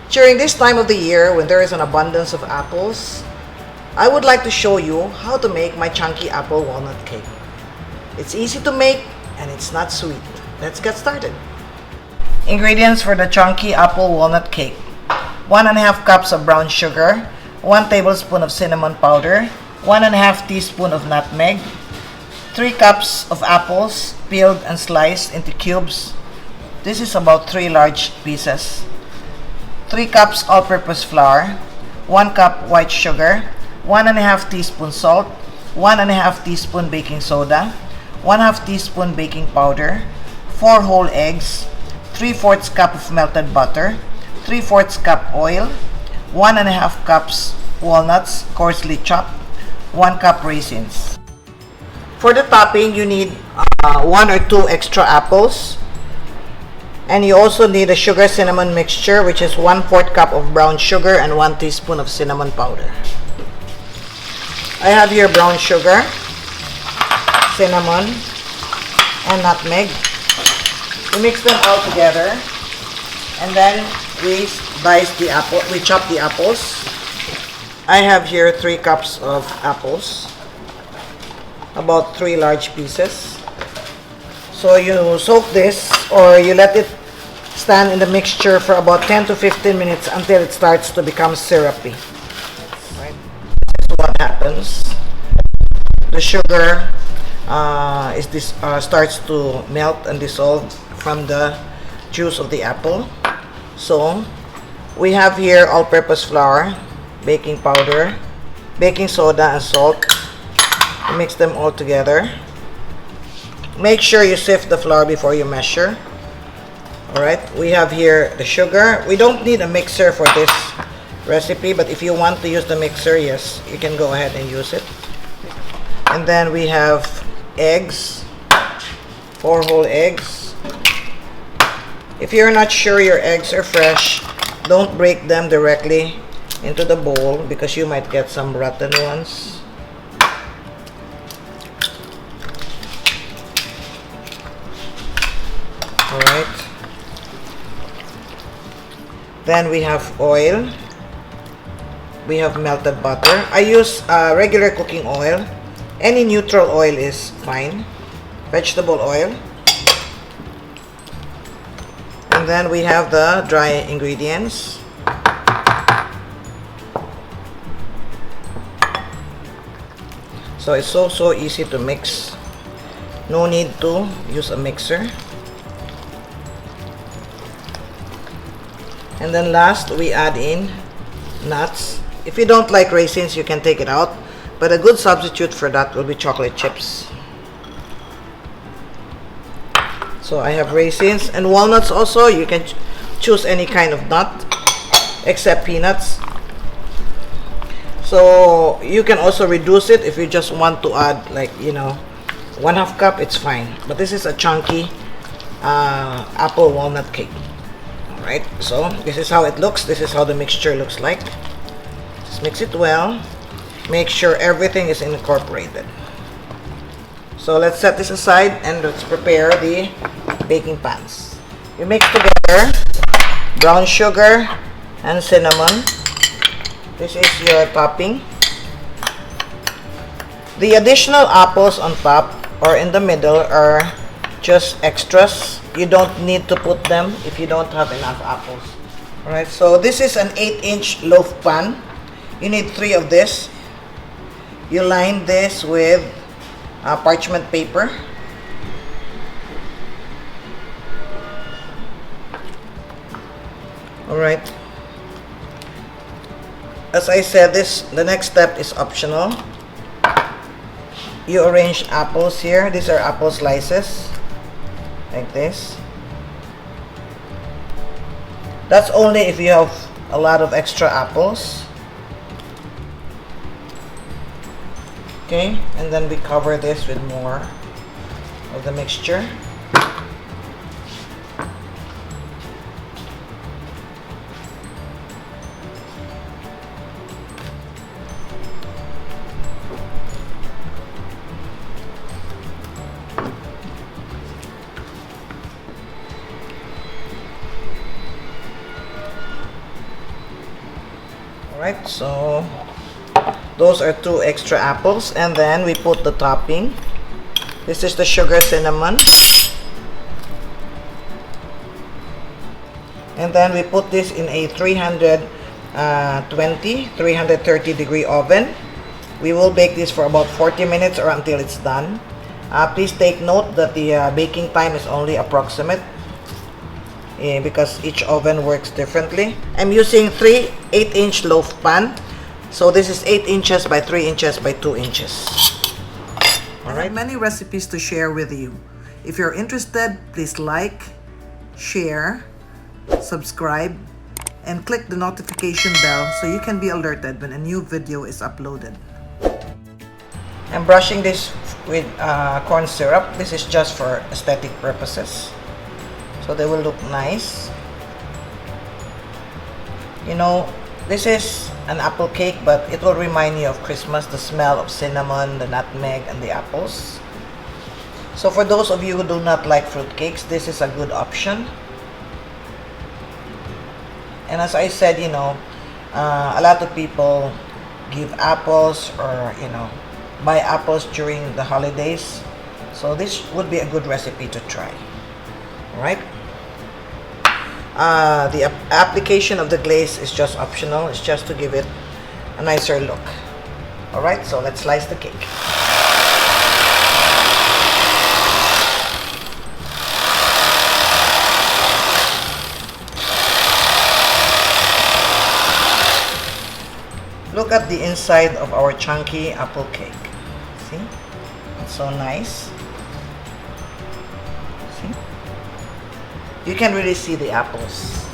During this time of the year when there is an abundance of apples, I would like to show you how to make my chunky apple walnut cake. It's easy to make and it's not sweet. Let's get started. Ingredients for the chunky apple walnut cake: 1½ cups of brown sugar, 1 tablespoon of cinnamon powder, 1½ teaspoon of nutmeg, 3 cups of apples peeled and sliced into cubes. This is about 3 large pieces. 3 cups all-purpose flour, 1 cup white sugar, 1½ teaspoon salt, 1½ teaspoon baking soda, 1/2 teaspoon baking powder, 4 whole eggs, 3/4 cup of melted butter, 3/4 cup oil, 1½ cups walnuts coarsely chopped, 1 cup raisins. For the topping, you need 1 or 2 extra apples, and you also need a sugar cinnamon mixture, which is 1/4 cup of brown sugar and 1 teaspoon of cinnamon powder. I have here brown sugar, cinnamon, and nutmeg. We mix them all together, and then we chop the apples. I have here 3 cups of apples, about 3 large pieces. So you soak this, or you let it stand in the mixture for about 10 to 15 minutes until it starts to become syrupy. Right? This is what happens. The sugar starts to melt and dissolve from the juice of the apple. So we have here all-purpose flour, baking powder, baking soda, and salt. You mix them all together. Make sure you sift the flour before you measure. Alright, we have here the sugar. We don't need a mixer for this recipe, but if you want to use the mixer, yes, you can go ahead and use it. And then we have eggs, 4 whole eggs. If you're not sure your eggs are fresh, don't break them directly into the bowl because you might get some rotten ones. Alright. Then we have oil. We have melted butter. I use regular cooking oil. Any neutral oil is fine. Vegetable oil. And then we have the dry ingredients. So it's so easy to mix. No need to use a mixer. And then last, we add in nuts. If you don't like raisins, you can take it out, but a good substitute for that will be chocolate chips. So I have raisins and walnuts also. You can choose any kind of nut except peanuts. So you can also reduce it if you just want to add, like, 1/2 cup, it's fine. But this is a chunky apple walnut cake. Alright, so this is how it looks. This is how the mixture looks like. Just mix it well. Make sure everything is incorporated. So let's set this aside and let's prepare the baking pans. You mix together brown sugar and cinnamon. This is your topping. The additional apples on top or in the middle are just extras. You don't need to put them if you don't have enough apples. Alright, so this is an 8-inch loaf pan. You need 3 of this. You line this with parchment paper. Alright. As I said, the next step is optional. You arrange apples here. These are apple slices. Like this. That's only if you have a lot of extra apples. Okay, and then we cover this with more of the mixture. Alright, so those are 2 extra apples, and then we put the topping. This is the sugar cinnamon. And then we put this in a 330 degree oven. We will bake this for about 40 minutes or until it's done. Please take note that the baking time is only approximate because each oven works differently. I'm using 3 8-inch loaf pan. So this is 8 inches by 3 inches by 2 inches. Alright, many recipes to share with you. If you're interested, please like, share, subscribe, and click the notification bell so you can be alerted when a new video is uploaded. I'm brushing this with corn syrup. This is just for aesthetic purposes, so they will look nice. You know, this is an apple cake, but it will remind you of Christmas, the smell of cinnamon, the nutmeg, and the apples. So for those of you who do not like fruit cakes, this is a good option. And as I said, you know, a lot of people give apples or, you know, buy apples during the holidays. So this would be a good recipe to try. Alright? The application of the glaze is just optional. It's just to give it a nicer look. Alright, so let's slice the cake. Look at the inside of our chunky apple cake. See? It's so nice. See? You can really see the apples.